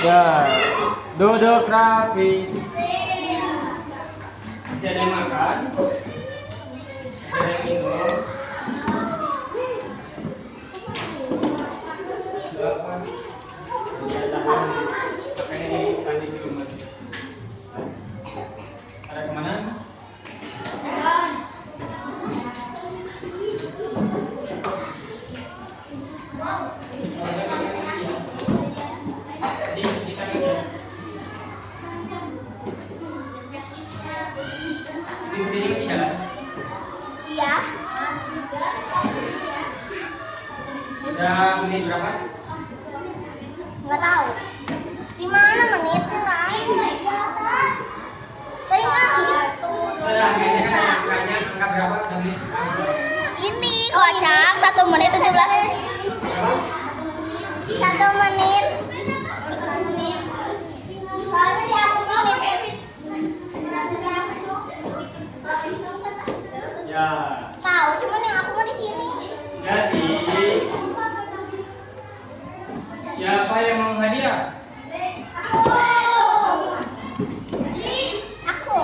Ya, duduk rapi. Masih ada yang makan? Masih ada yang minum? Silakan. Ya, tahan. Makan ini tadi di rumah. Ada kemana? Iya. Udah menit berapa? Nggak tahu. Di mana menitnya nggak ada di atas. Tadi nggak. Udah, kayaknya kan angkanya angka berapa tadi? Ini kocak 1 menit 17. 1 menit. Soalnya di aku menit. Ya. Tahu, cuman yang aku mau di sini. Jadi, siapa yang mau hadiah? Aku.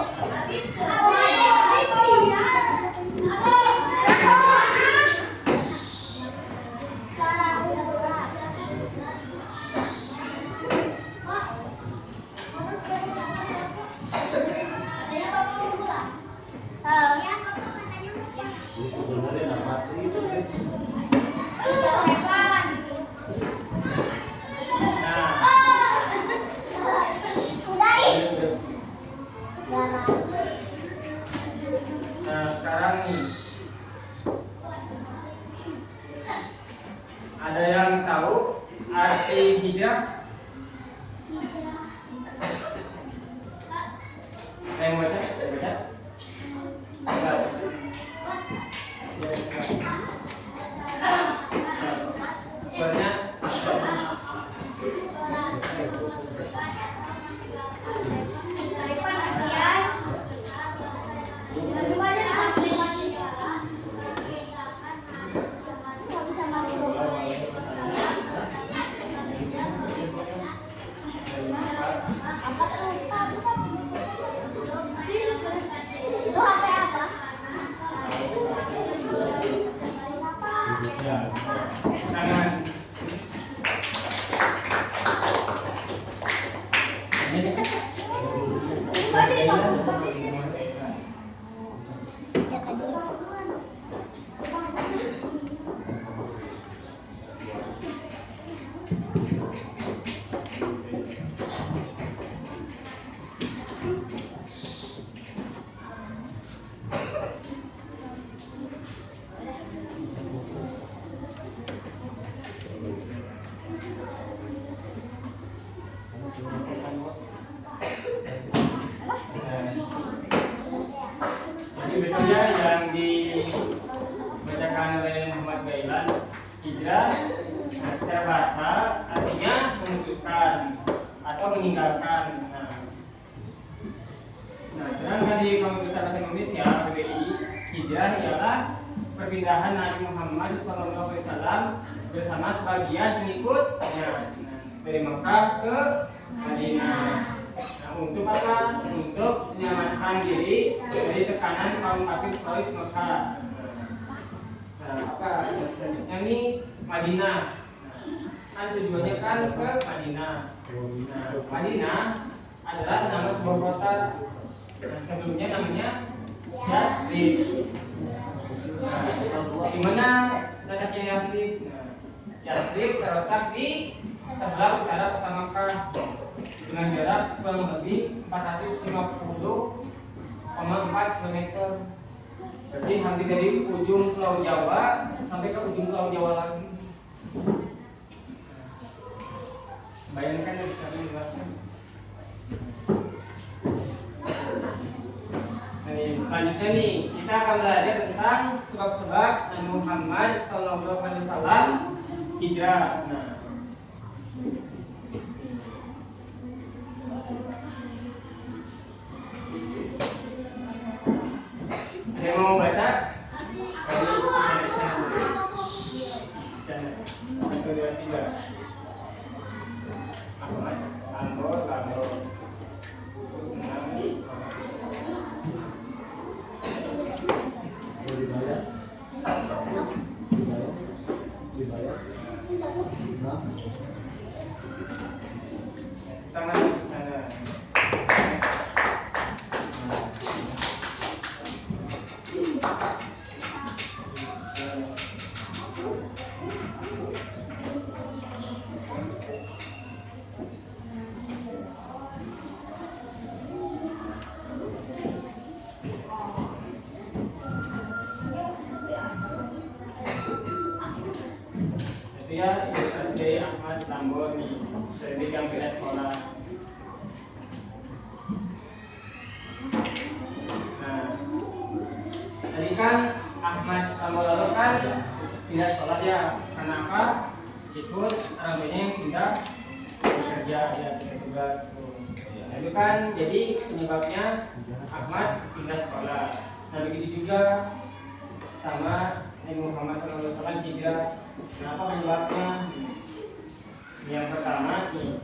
Nah, sekarang ada yang tahu arti hijrah? Ada yang baca? Baca? Enggak. Ya, soalnya Itu HP apa? ya, tangan. Jadi betulnya yang dibacakan oleh Muhammad Gailan, hijrah secara bahasa artinya memutuskan atau meninggalkan. Nah, sedangkan di Komunitas Bahasa Indonesia (KBI), hijrah ialah perpindahan Nabi Muhammad SAW bersama sebagian pengikutnya dari Mekah ke Madinah. Nah, untuk apa? Untuk menyelamatkan diri dari tekanan kaum kafir Quraisy Mekah. Nah, apa selanjutnya nih Madinah. Kan tujuannya kan ke Madinah. Nah, Madinah adalah nama sebuah kota. Nah, sebelumnya namanya Yathrib. Nah, di mana letaknya Yathrib? Nah, Yathrib terletak di sebelah utara kota Makkah dengan jarak kurang lebih 450,4 km. Jadi hampir dari ujung Pulau Jawa sampai ke ujung Pulau Jawa lagi. Bayangkan yang bisa dijelaskan. Selanjutnya nih kita akan belajar tentang sebab-sebab Nabi Muhammad SAW hijrah. Nah, saya mau baca. Satu, dua, tiga. dia dari Ahmad Lambor nih, dari jam pindah sekolah. Nah, tadi kan Ahmad Lambor kan pindah sekolah ya, karena apa? Ikut orang tuanya yang pindah bekerja ya, tugas. Nah, itu kan jadi penyebabnya Ahmad pindah sekolah. Nah, begitu juga sama Nabi Muhammad SAW hijrah. Kenapa penyebabnya? Yang pertama nih,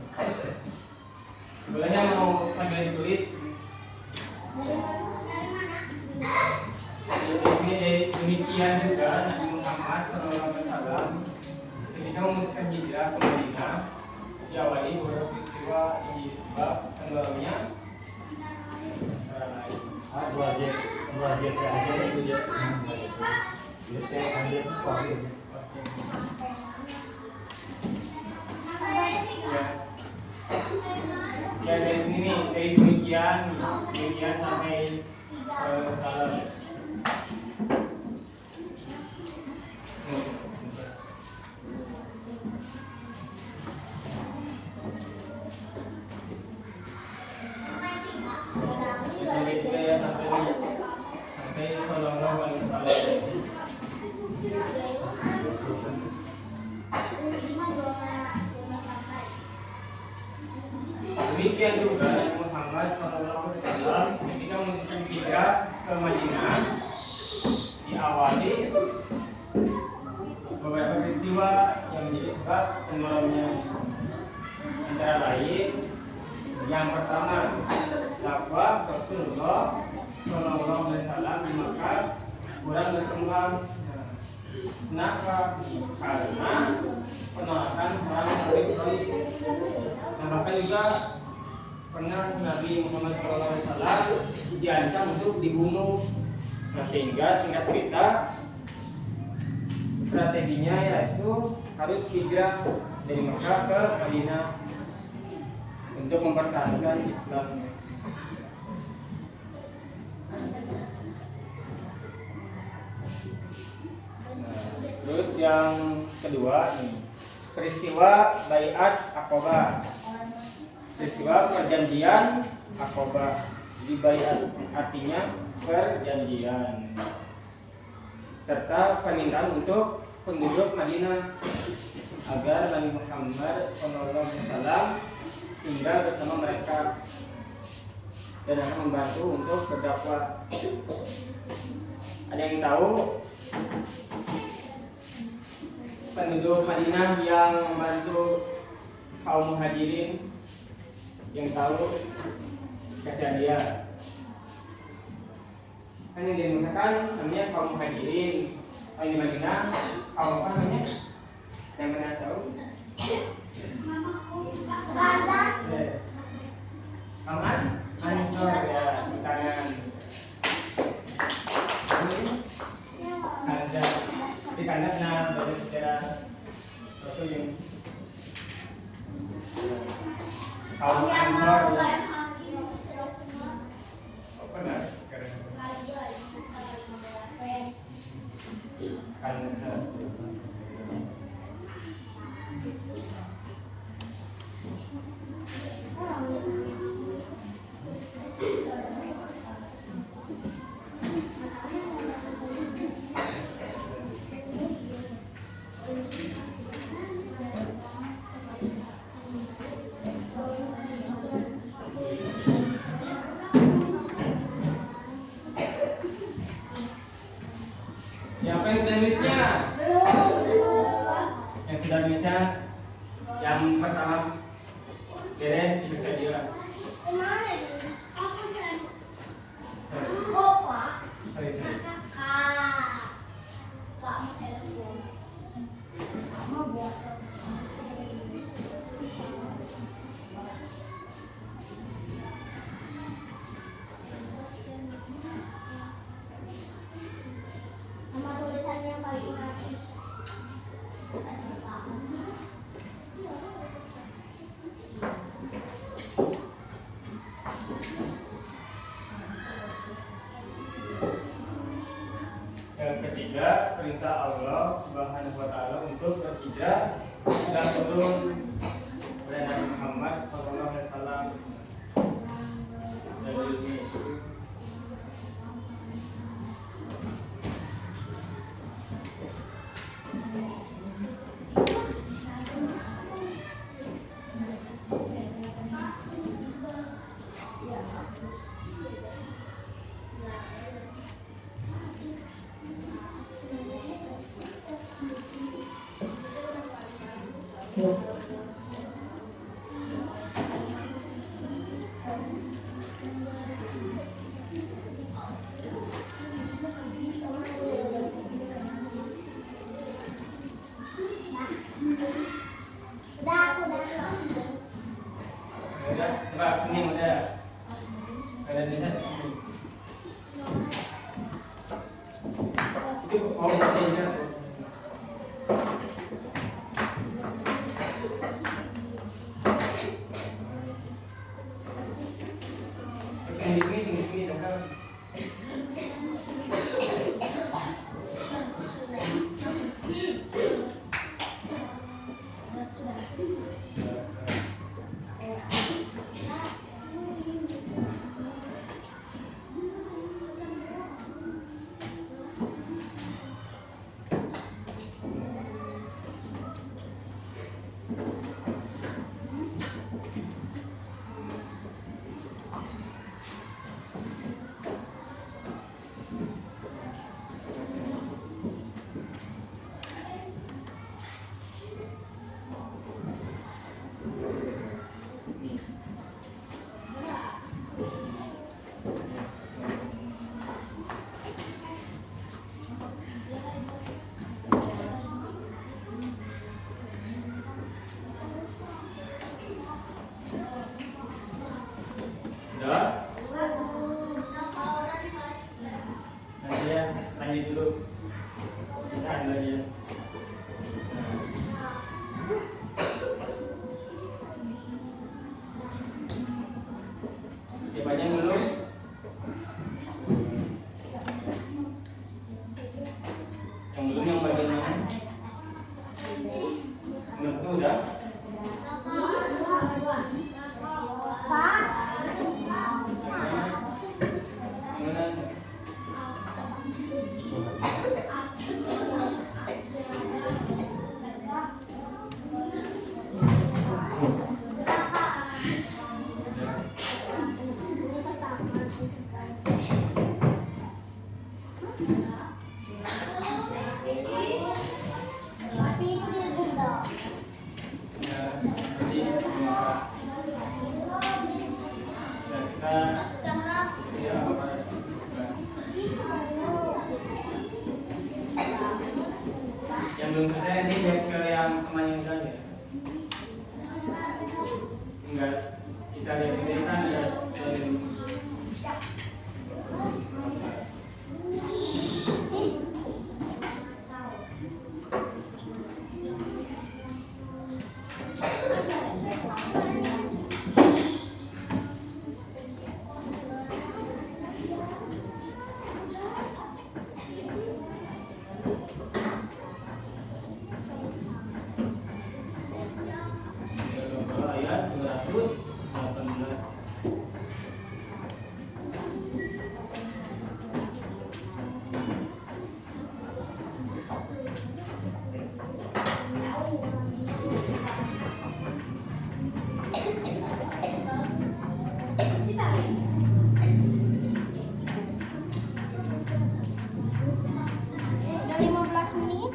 sebenarnya mau sambil ditulis. Ini demikian juga Nabi Muhammad SAW ketika memutuskan hijrah ke Madinah diawali beberapa peristiwa yang disebab tenggelamnya ya dari sini nih, dari demikian sampai salah. Sampai sallallahu alaihi wasallam. Demikian juga Nabi Muhammad SAW ketika memutuskan hijrah ke Madinah diawali beberapa peristiwa yang menjadi sebab tenggelamnya, antara lain yang pertama dakwah Rasulullah SAW di Makkah kurang berkembang. Kenapa? Karena penolakan orang kafir. Nah, bahkan juga pernah Nabi Muhammad SAW diancam untuk dibunuh. Nah, sehingga singkat cerita strateginya yaitu harus hijrah dari Makkah ke Madinah untuk mempertahankan Islam. Terus yang kedua nih, peristiwa Baiat Aqabah. Peristiwa perjanjian Aqabah. Di Baiat artinya perjanjian. Serta permintaan untuk penduduk Madinah agar Nabi Muhammad SAW tinggal bersama mereka dan akan membantu untuk berdakwah. Ada yang tahu penduduk Madinah yang membantu kaum muhajirin? Yang tahu kasih dia. Kan yang dimaksudkan namanya kaum muhajirin. Kalau di Madinah kaum apa namanya? Yang pernah tahu? Kaum Ansor ya, di kanan. Ada di kanan dari sejarah Rasul yang kaum Ansor. Oh, pernah sekarang. Ansor. Siapa yang sudah nulisnya? Yang sudah nulisnya yang pertama beres itu saja. Sorry. ketiga, perintah Allah Subhanahu wa taala untuk berhijrah sudah turun kepada Nabi Muhammad sallallahu alaihi wasallam. Dalilnya itu udah, coba sini udah. Ada di sana sini. Itu mau pakai ini dekat. Udah? Nanti ya, lanjut dulu. Kita lagi ya. Siapanya yang belum? Yang belum yang bagian mana? Menurutku udah? Yang belum selesai ini back ke yang teman yang tadi. Enggak, kita lihat ini kan ada ayat 218. Udah 15 menit.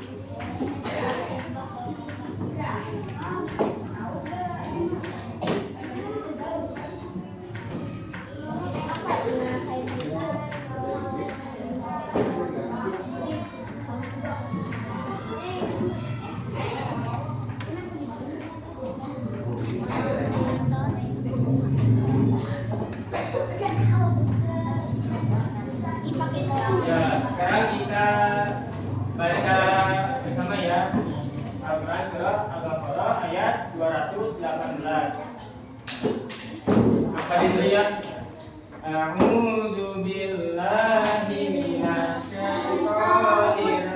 Ya, sekarang kita baca bersama ya. Al-Quran surah Al-Baqarah ayat 218. Apa dilihat? A'udzu billahi minasy syaithanir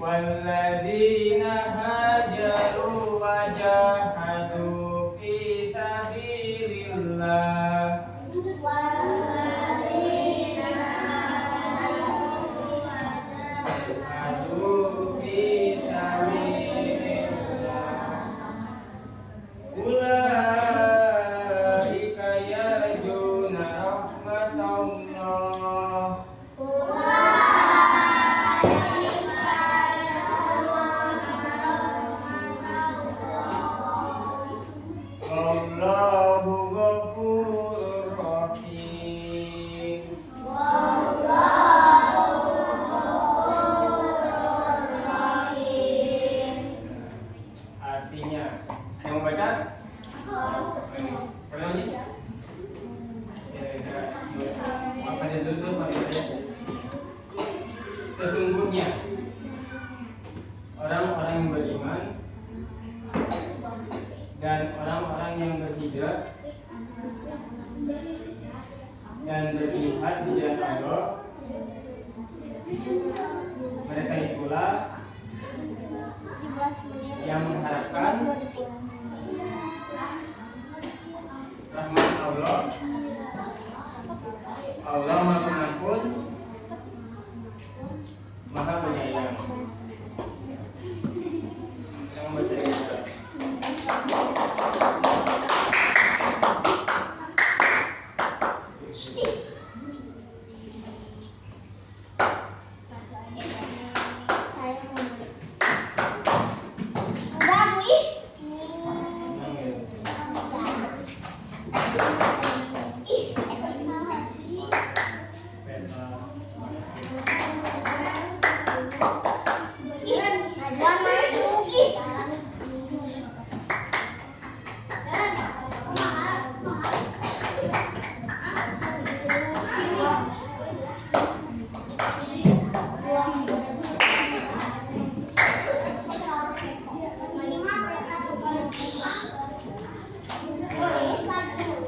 walladzina hajaru wa jahadu fi sabilillah Allahu ghafurur rahim. Artinya, yang mau baca? Pernah nih? Apa dia tulis ya? Sesungguhnya orang-orang yang beriman dan orang-orang yang berhijrah dan berjihad di jalan Allah, mereka itulah yang mengharapkan rahmat Allah. Allah Maha Pengampun, Maha Penyayang. Yang membaca kita.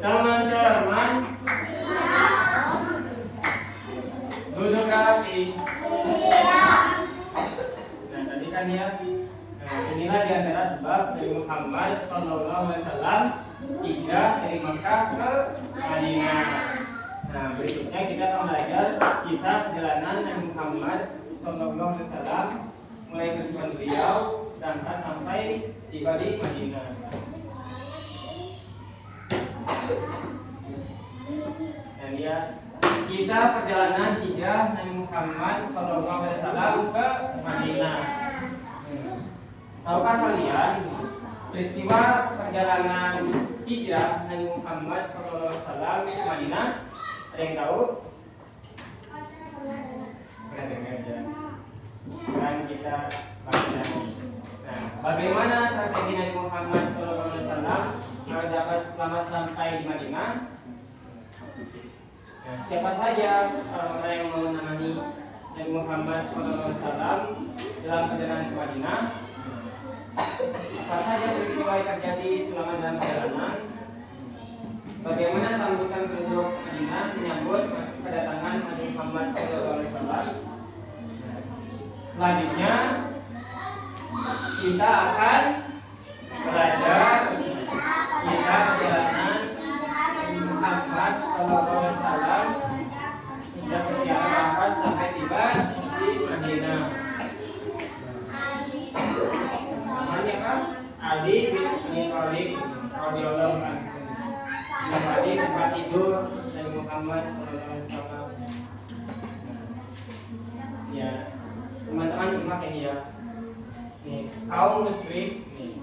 Teman-teman, duduk rapi. Nah, tadi kan ya, inilah diantara sebab Nabi Muhammad SAW hijrah dari Makkah ke Madinah. Nah, berikutnya kita akan belajar kisah perjalanan Nabi Muhammad SAW mulai kesukaan beliau berangkat sampai tiba di Madinah. Dan dia kisah perjalanan hijrah Nabi Muhammad SAW ke Madinah. Tahukah kalian peristiwa perjalanan hijrah Nabi Muhammad SAW ke Madinah? Ada yang tahu? Pernah dengar ya? Kan kita baca. Nah, bagaimana strategi Nabi Muhammad SAW agar dapat selamat sampai di Madinah? Nah, siapa saja orang-orang yang mau menemani Nabi Muhammad SAW dalam perjalanan ke Madinah? Apa saja peristiwa yang terjadi selama dalam perjalanan? Bagaimana sambutan penduduk Madinah menyambut kedatangan Nabi Muhammad SAW? Selanjutnya kita akan belajar kisah perjalanan Nabi Muhammad SAW sejak persiapan sampai tiba di Madinah. Namanya kan Ali bin Abi Thalib radhiyallahu anhu. Yang tadi tempat tidur Nabi Muhammad SAW. Ya, teman-teman simak ini ya. Nih, kaum musyrik nih.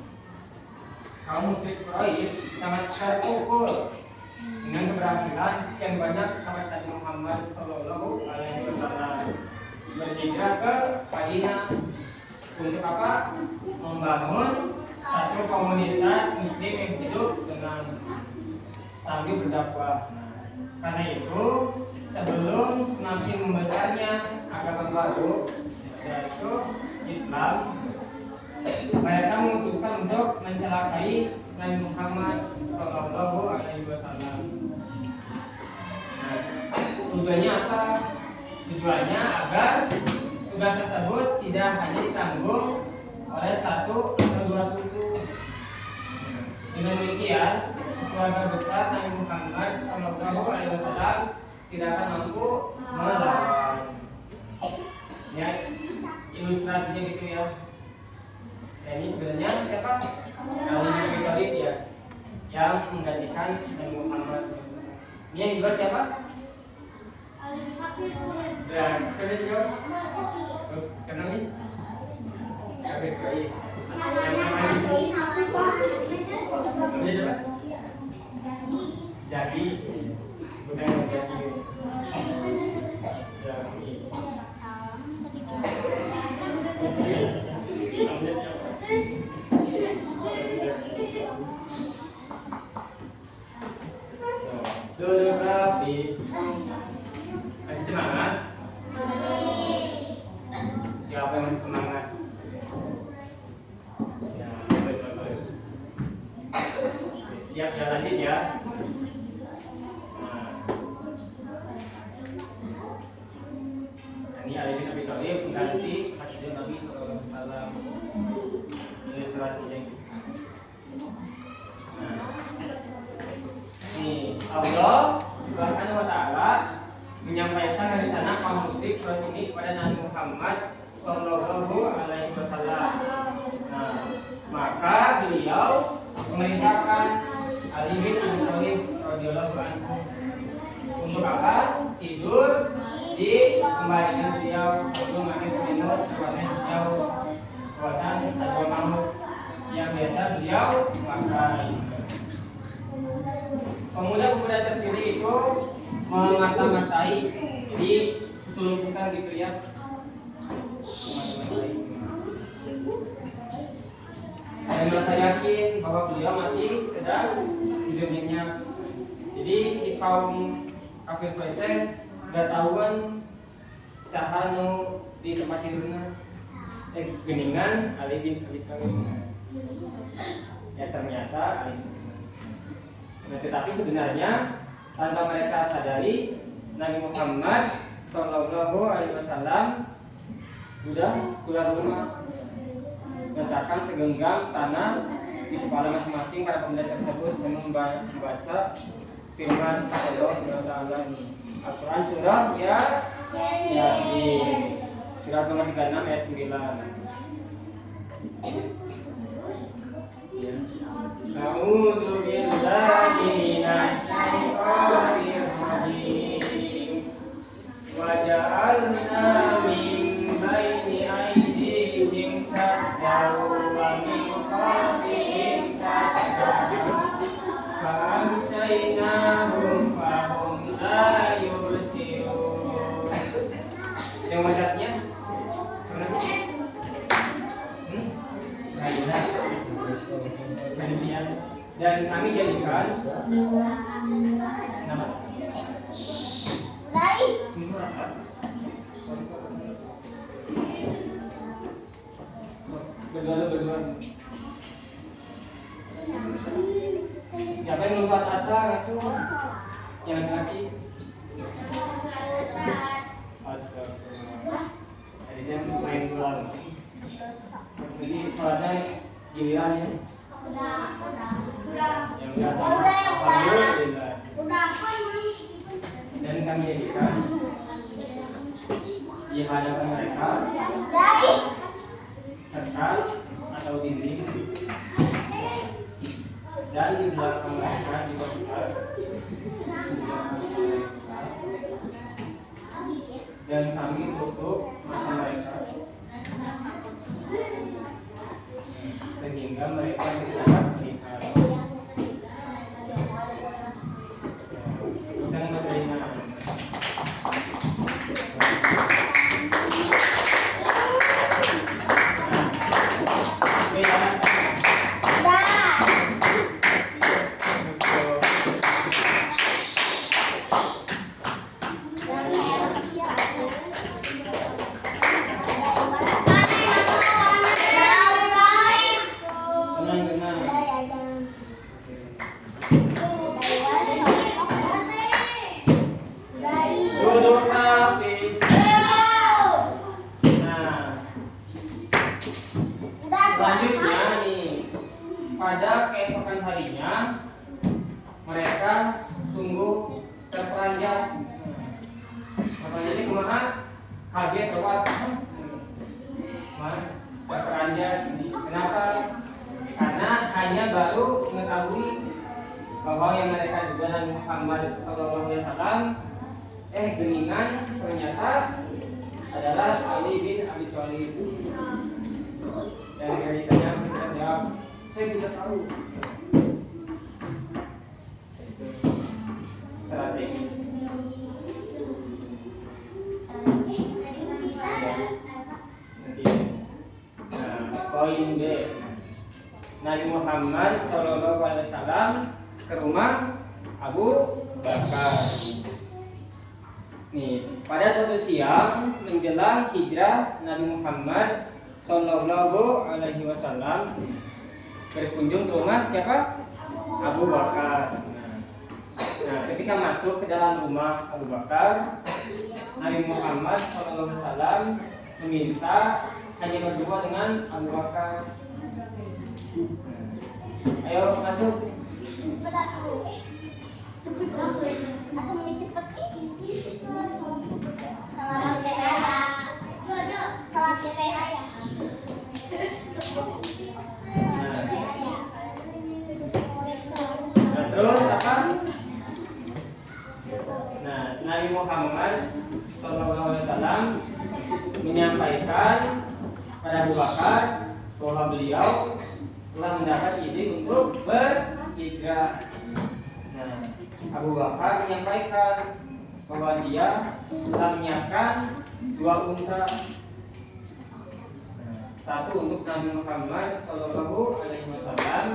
Kaum musyrik Quraisy sangat terpukul dengan keberhasilan sekian banyak sahabat Nabi Muhammad SAW berhijrah ke Madinah untuk apa? Membangun satu komunitas muslim yang hidup dengan sambil berdakwah. Nah, karena itu sebelum semakin membesarnya agama baru yaitu Islam, mereka memutuskan untuk mencelakai Nabi Muhammad SAW. Nah, tujuannya apa? Tujuannya agar Tugas tersebut tidak hanya ditanggung oleh satu atau dua suku. Dengan demikian, keluarga besar Nabi Muhammad SAW tidak akan mampu melawan. Ya, ilustrasinya gitu ya. Nah, ini sebenarnya siapa? Ali bin Abi Thalib ya, yang menggantikan Nabi Muhammad. Ini yang dibuat siapa? Ya, coba dijawab. Kenapa nih? Habib Rais. Namanya siapa? Jadi, bukan yang jadi. Jadi. Duduk rapi. Masih semangat? Siapa yang masih semangat? Ya, bagus. Siap ya, lanjut ya. Nah, ini Ali bin Abi Thalib mengganti Sayyidina Nabi SAW. Ilustrasinya gitu. Nah, ini Allah Subhanahu wa Ta'ala menyampaikan rencana kaum musyrik Quraisy ini kepada Nabi Muhammad Shallallahu Alaihi Wasallam. Nah, maka beliau memerintahkan Ali bin Abi Thalib radhiyallahu anhu untuk apa? Tidur di kembalian beliau sebelum makan selimut buatan hijau buatan atau maut yang biasa beliau makan. Pemuda-pemuda terpilih itu mengata-ngatai, jadi susulumputan gitu ya. Dan merasa yakin bahwa beliau masih sedang hidup nyenyak. Jadi si kaum kafir Quraisy udah tahuan sahanu di tempat tidurnya geningan Ali bin Abi Thalib. Ya ternyata Ali. Nah, tetapi sebenarnya tanpa mereka sadari Nabi Muhammad Shallallahu Alaihi Wasallam sudah keluar rumah, meletakkan segenggam tanah di kepala masing-masing para pemuda tersebut dan membaca firman Allah Subhanahu Wa Taala ini. Al-Quran surah Yasin, surah nomor 36 ayat 9. A'udzu billahi minasy syaithanir rajim. Wa ja'alna min baini aydihim saddan wa min khalfihim saddan fa'amshaynahum fahum la yubsirun. Yang bacanya dan kami jadikan nama berdua. Siapa yang membuat asa itu? Yang laki. Astagfirullah. Jadi dia main ulang. Jadi kalau ada giliran ya. Yang alhamdulillah. Dan kami jadikan di hadapan mereka serta atau dinding dan di belakang mereka di bawah dan kami tutup mata mereka sehingga mereka tidak melihat. Dan menerima. hatinya mereka sungguh terperanjat. Jadi kumaha kaget tewas terperanjat. Kenapa? Karena hanya baru mengetahui bahwa yang mereka juga Nabi Muhammad SAW geningan ternyata adalah Ali bin Abi Thalib. Dan ceritanya kita jawab, saya tidak tahu. Itu strategi. Poin B, Nabi Muhammad SAW ke rumah Abu Bakar. Nih, pada suatu siang menjelang hijrah Nabi Muhammad Sallallahu Alaihi Wasallam berkunjung ke rumah siapa? Abu Bakar. Nah, ketika masuk ke dalam rumah Abu Bakar, Nabi Muhammad Sallallahu Alaihi Wasallam meminta hanya berdua dengan Abu Bakar. Ayo masuk. Nah, terus apa? Nah, Nabi Muhammad SAW menyampaikan pada Abu Bakar bahwa beliau telah mendapat izin untuk berhijrah. Nah, Abu Bakar menyampaikan bahwa dia telah menyiapkan 2 unta. Satu untuk Nabi Muhammad Sallallahu Alaihi Wasallam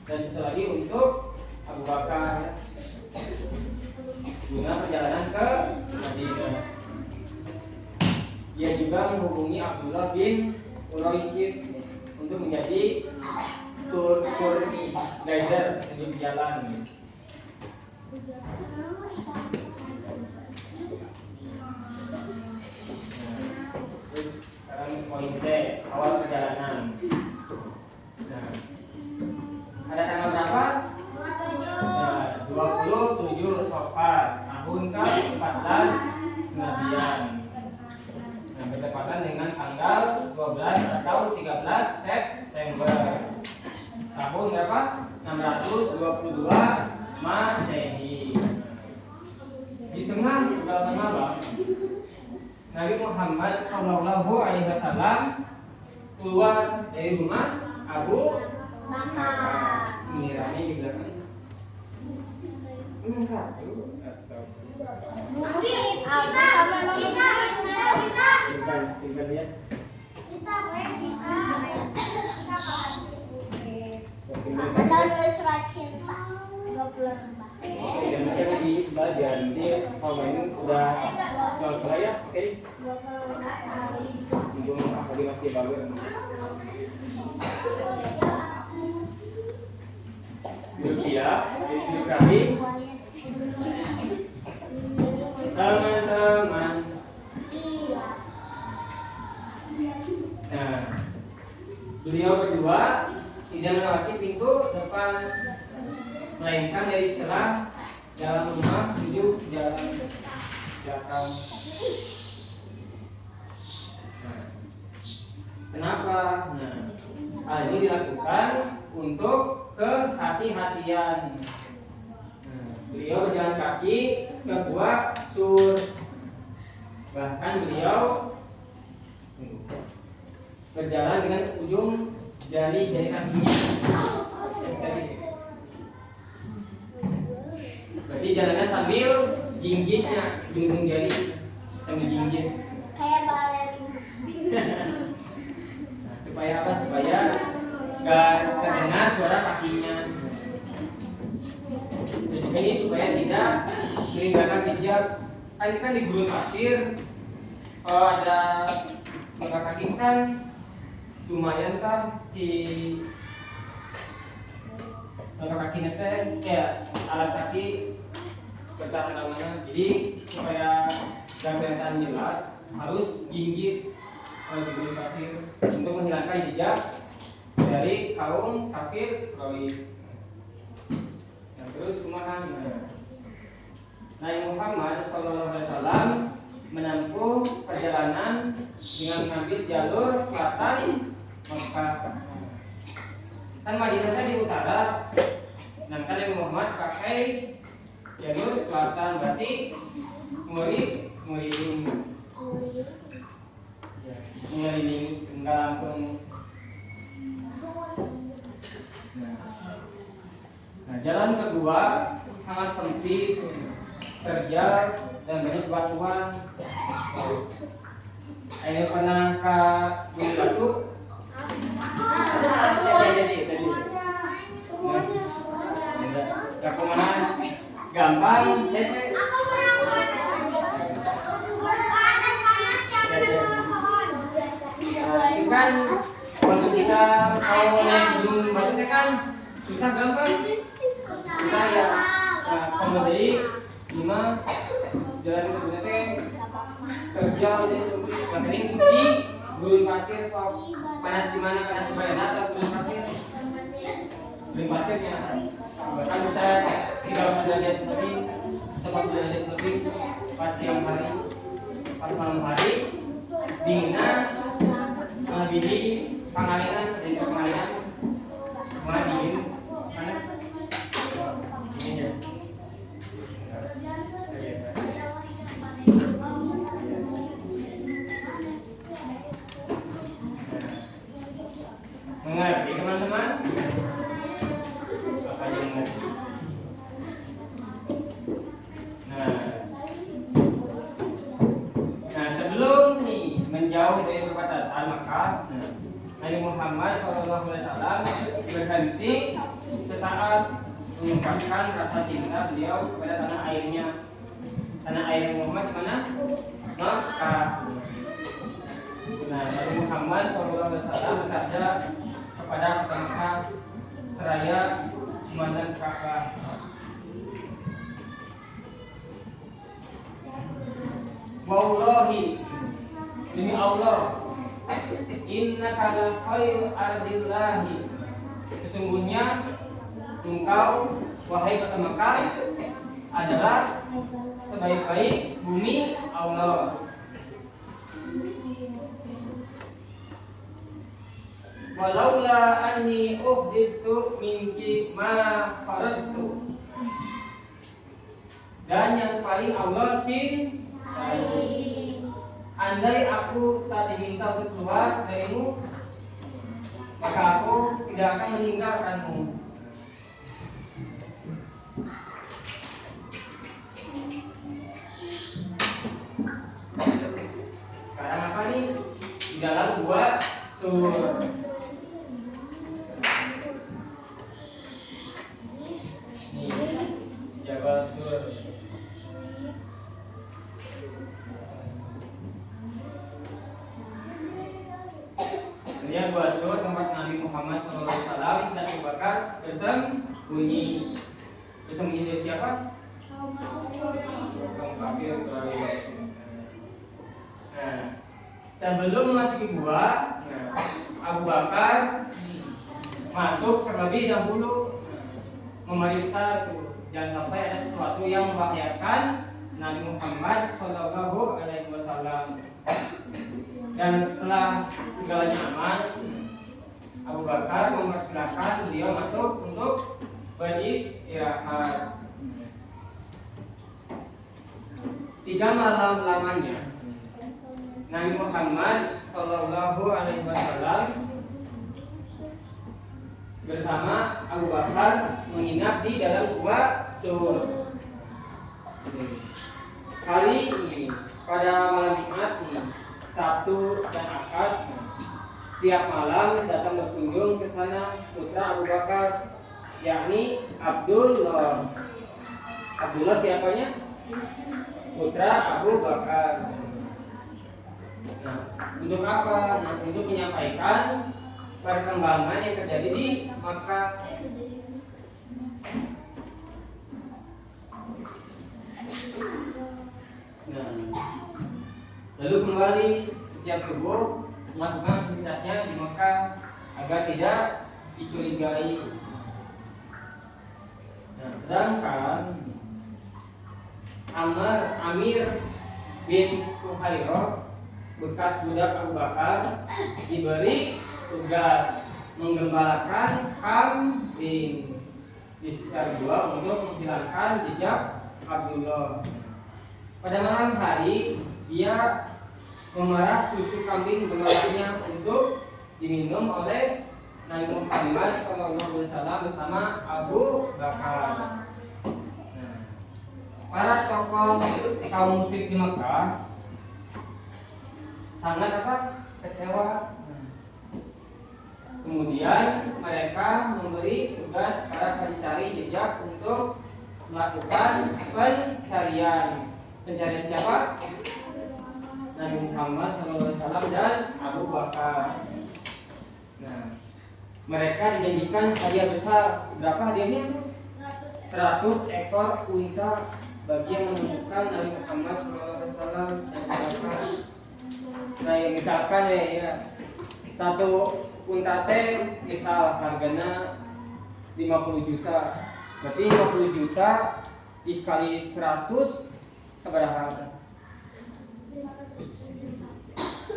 dan satu lagi untuk Abu Bakar guna perjalanan ke Madinah. Dia juga menghubungi Abdullah bin Uraikid untuk menjadi tour guide di jalan. Terus sekarang poin C, awal perjalanan. Nah, ada tanggal berapa? 27 Safar tahun ke-14 Kenabian. Nah, bertepatan dengan tanggal 12 atau 13 September tahun berapa? 622 Masehi. Di tengah perjalanan malam, Nabi Muhammad Shallallahu Alaihi Wasallam keluar dari rumah Abu Bakar. Miranya di belakang. Enggak. Simpan ya. Ada nulis surat cinta 20 lembar. Dan mungkin di bagian nanti kalau ini udah selesai ya, oke? Ibu lagi masih bagus. Duduk siap, duduk rapi. Teman-teman. Nah, beliau berdua tidak melewati pintu depan, melainkan dari celah dalam rumah menuju jalan belakang. Nah, kenapa? Nah, hal ini dilakukan untuk kehati-hatian. Nah, beliau berjalan kaki ke gua Sur. Bahkan beliau berjalan dengan ujung jari kakinya. Berarti jalannya sambil jingjitnya, ujung jari sambil jingjit. Kayak balerina. Nah, supaya apa? Supaya nggak terdengar suara kakinya. Terus ini supaya tidak meninggalkan jejak. Kan di gurun pasir kalau ada langkah kaki kan lumayan kan si langkah kakinya teh kayak alas kaki bertahan lamanya. Jadi supaya nggak kelihatan jelas harus jinjit di gurun pasir untuk menghilangkan jejak dari kaum kafir Quraisy. terus kumaha? Nabi Muhammad SAW menempuh perjalanan dengan mengambil jalur selatan Mekah. Kan Madinah di utara, dan kan Nabi Muhammad pakai jalur selatan, berarti mengelilingi, enggak langsung. Nah, jalan kedua sangat sempit, terjal dan banyak batuan. Ayo pernah ke Gunung Batu? Jadi. Ya kemana? Gampang, hese. Kan waktu kita mau naik Gunung Batu kan susah gampang. Susah ya. Nah, kalau dari 5 jalan ke Gunung teh terjal deh sempit. Yang penting di gurun pasir, sok panas di mana, panas di mana atau gurun pasir. Gurun pasirnya bahkan bisa 30 derajat lebih, 40 derajat lebih pas siang hari, pas malam hari dinginnya melebihi pengalinan dan pengalinan mulai dingin panas dingin ya. Mengerti teman-teman? Apa yang mengerti? Nah sebelum nih menjauh dari perbatasan Makkah, Nabi Muhammad SAW berhenti sesaat mengungkapkan rasa cinta beliau kepada tanah airnya. Tanah air Muhammad di mana? Makkah. Nah, Nabi Muhammad SAW bersabda kepada Makkah seraya komandan Ka'bah, wallahi, demi Allah, innaka la khairu ardillahi, sesungguhnya engkau wahai kota Makkah adalah sebaik-baik bumi Allah. Walaula anni uhdithu minki ma kharajtu, dan yang paling Allah cintai, andai aku tak diminta untuk keluar darimu, maka aku tidak akan meninggalkanmu. Sekarang apa nih? Di dalam gua Sur. Jabal Sur. Kemudian gua Sur tempat Nabi Muhammad SAW dan Abu Bakar bersembunyi. Bersembunyi dari siapa? Kaum kafir. Nah, sebelum memasuki gua, Abu Bakar masuk terlebih dahulu memeriksa itu. Jangan sampai ada sesuatu yang membahayakan Nabi Muhammad SAW. Dan setelah segalanya aman, Abu Bakar mempersilahkan beliau masuk untuk beristirahat. 3 malam lamanya Nabi Muhammad SAW bersama Abu Bakar menginap di dalam gua Sur. Kali ini pada malam Jumat nih, Sabtu dan Ahad, setiap malam datang berkunjung ke sana putra Abu Bakar, yakni Abdullah. Abdullah siapanya? Putra Abu Bakar. Nah, untuk apa? Nah, untuk menyampaikan perkembangan yang terjadi di Makkah. Nah, lalu kembali setiap subuh melakukan aktivitasnya di Makkah agar tidak dicurigai. Nah, sedangkan Amir bin Fuhairah bekas budak Abu Bakar diberi tugas menggembalakan kambing di sekitar gua untuk menghilangkan jejak Abdullah. Pada malam hari dia memerah susu kambing gembalanya untuk diminum oleh Nabi Muhammad SAW bersama Abu Bakar. Nah, para tokoh kaum musyrik di Mekah sangat kecewa. Kemudian mereka memberi tugas para pencari jejak untuk melakukan pencarian. Pencarian siapa? Nabi Muhammad SAW dan Abu Bakar. Nah, mereka dijanjikan hadiah besar. Berapa hadiahnya? 100 ekor unta bagi yang menemukan Nabi Muhammad SAW dan Abu Bakar. Nah, yang misalkan ya satu unta teh misal harganya 50 juta. Berarti 50 juta dikali 100 seberapa?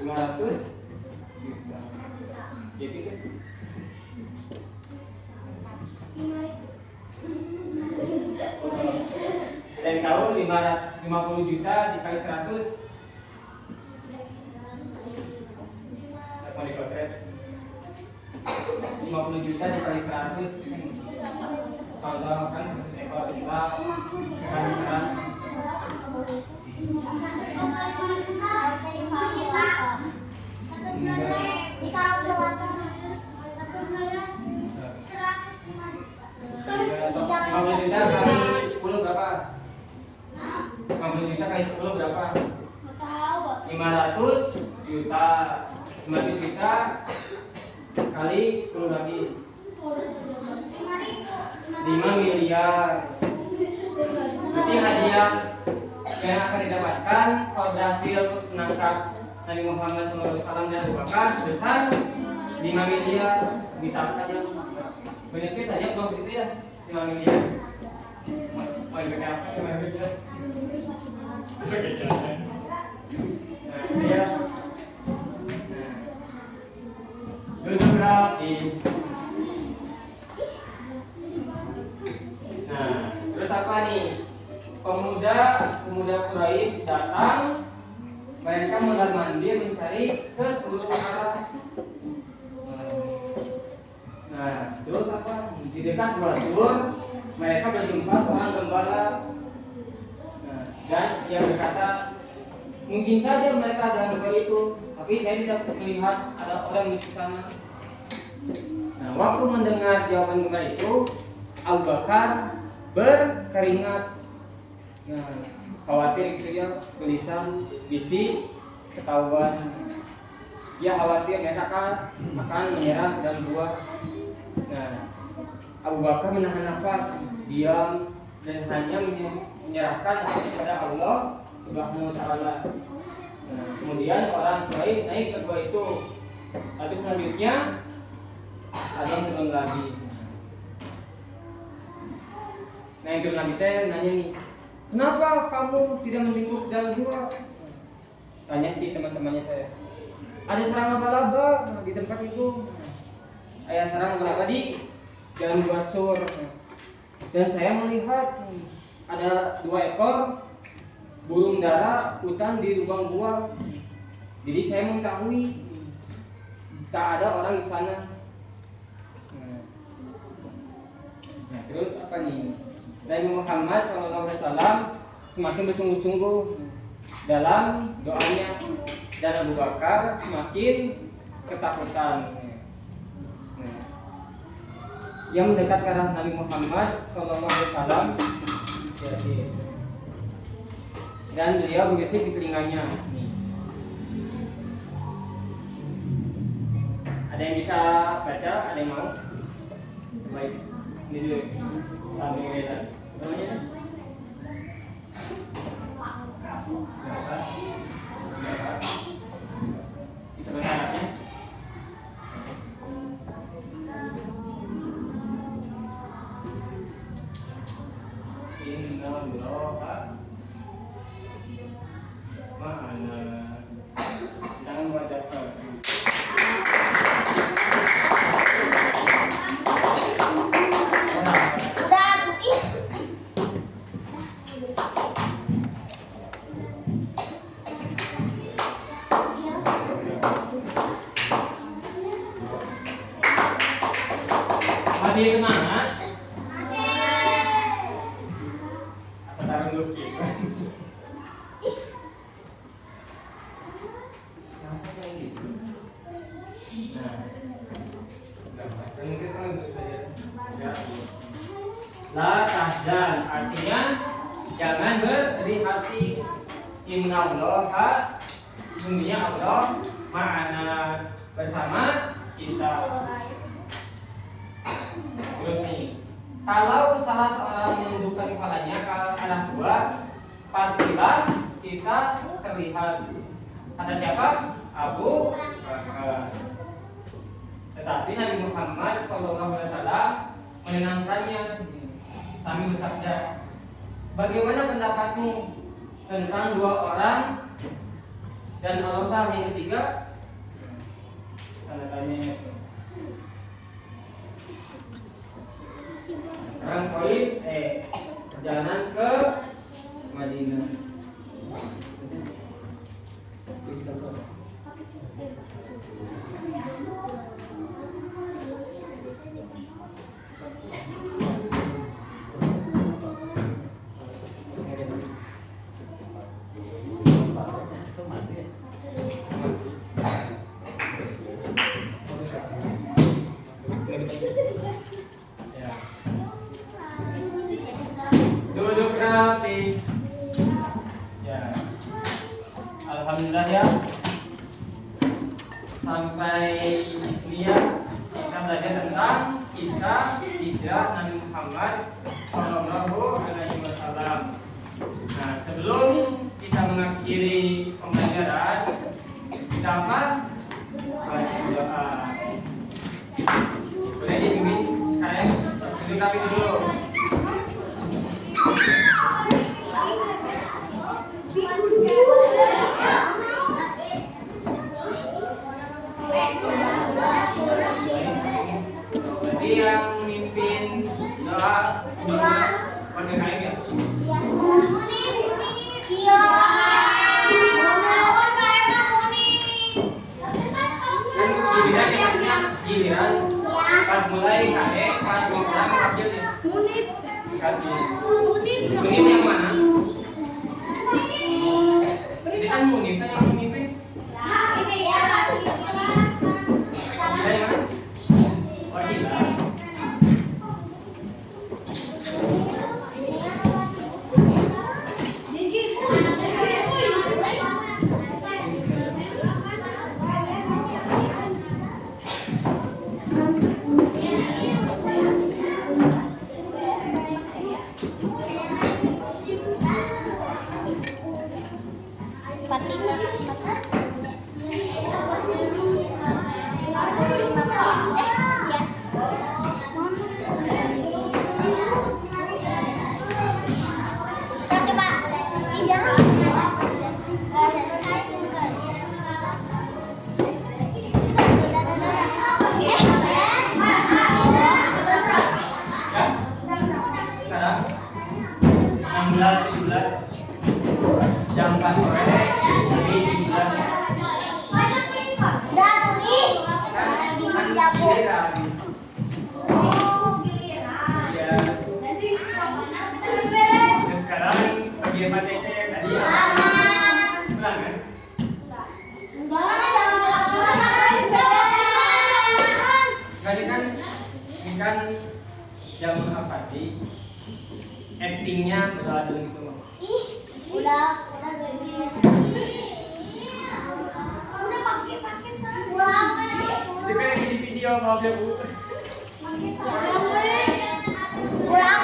500 juta. Jadi dan tahu 50 juta dikali 100 mau dipotret 50 juta dikali 100 contoh kan 100 ekor kita sekarang juta kali 10 berapa? 50 juta kali 10 berapa? 500 juta. 500 juta kali 10 lagi 5 miliar. Berarti hadiah yang akan didapatkan kalau berhasil menangkap Nabi Muhammad SAW dan Abu Bakar sebesar 5 miliar. Misalkan ya banyaknya saja kalau begitu ya 5 miliar. Mau dipakai apa? 5 miliar. Nah, ya. Duduk rapi. Nah, terus apa nih? Pemuda Quraisy datang. Mereka mondar-mandir mencari ke seluruh arah. Nah, terus apa? Di dekat gua sur, mereka berjumpa seorang gembala. Nah, dan dia berkata, mungkin saja mereka dalam gua itu, tapi saya tidak melihat ada orang di sana. Nah, waktu mendengar jawaban gembala itu, Abu Bakar berkeringat. Nah, khawatir gitu ya, gelisah, bisi, ketahuan. Dia khawatir mereka akan menyerang dan gua. Nah, Abu Bakar menahan nafas, diam dan hanya menyerahkan kepada Allah Subhanahu wa taala. Nah, kemudian orang Quraisy naik ke gua itu. Tapi selanjutnya ada yang turun lagi. Nah, yang turun lagi teh nanya nih, kenapa kamu tidak melingkup dalam gua? Tanya si teman-temannya teh. Ada sarang laba-laba di tempat itu. Ayah sarang laba-laba di dalam gua sur. Dan saya melihat ada 2 ekor burung dara hutan di lubang gua. Jadi saya mengetahui tak ada orang di sana. Nah, terus apa nih? Nabi Muhammad SAW semakin bersungguh-sungguh dalam doanya dan Abu Bakar semakin ketakutan. Nah, yang mendekat ke arah Nabi Muhammad SAW dan beliau menggesek di telinganya. Nih. Ada yang bisa baca? Ada yang mau? Baik, ini dulu. Sambil ngeliat. Namanya? Bisa baca anaknya? Masih semangat? Asa tarung dulu. La tahzan artinya jangan bersedih hati. Innallaha sesungguhnya Allah ma'ana bersama kita. Terus nih, kalau salah seorang menundukkan kepalanya ke arah dua, pastilah kita terlihat. Kata siapa? Abu Bakar. Tetapi Nabi Muhammad SAW menenangkannya sambil bersabda, bagaimana pendapatmu tentang dua orang dan Allah yang ketiga? Tanda tanya. Sekarang poin perjalanan ke Madinah. Duduk rapi. Ya. Alhamdulillah ya. Sampai sini ya kita belajar tentang kisah hijrah Nabi Muhammad Sallallahu Alaihi Wasallam. Nah, sebelum kita mengakhiri pembelajaran, kita apa? Baca doa. Boleh dipimpin kalian duduk rapi dulu. Jadi yang memimpin doa warga kalian ya. Giliran yang artinya giliran pas mulai kade pas mengulang wakilnya. Kasih. Munib yang mana? Ini kan Munib kan yang memimpin. Bisa yang mana? Wakilah. Jam 4 sore nanti 17. Sekarang bagi PTC tadi ya. Pulang kan? Ini kan jam apa sih? Actingnya berdoa dulu gitu loh. Udah Jadi lagi di video maaf ya Bu. pulang.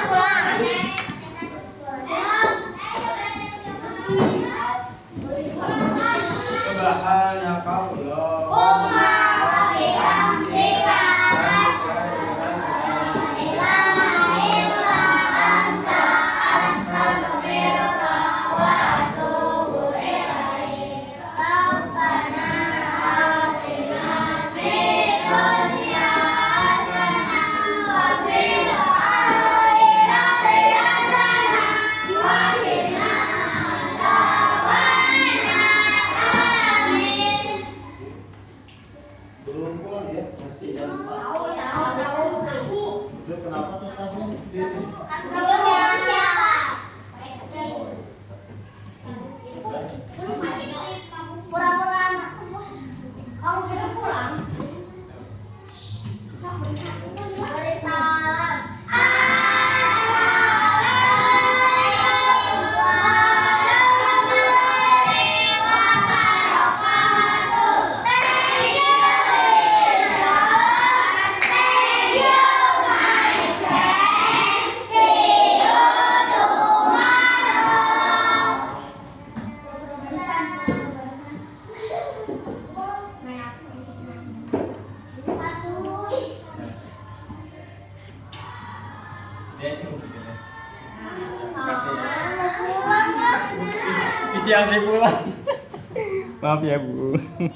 Subhanallah. Belum pulang ya, masih jam 4. Kenapa tuh tasnya di Pura-pura anak. Kamu sudah pulang? Beri salam. Dia cukup gitu ya. Kasih ya. Isi yang pulang. Maaf ya Bu.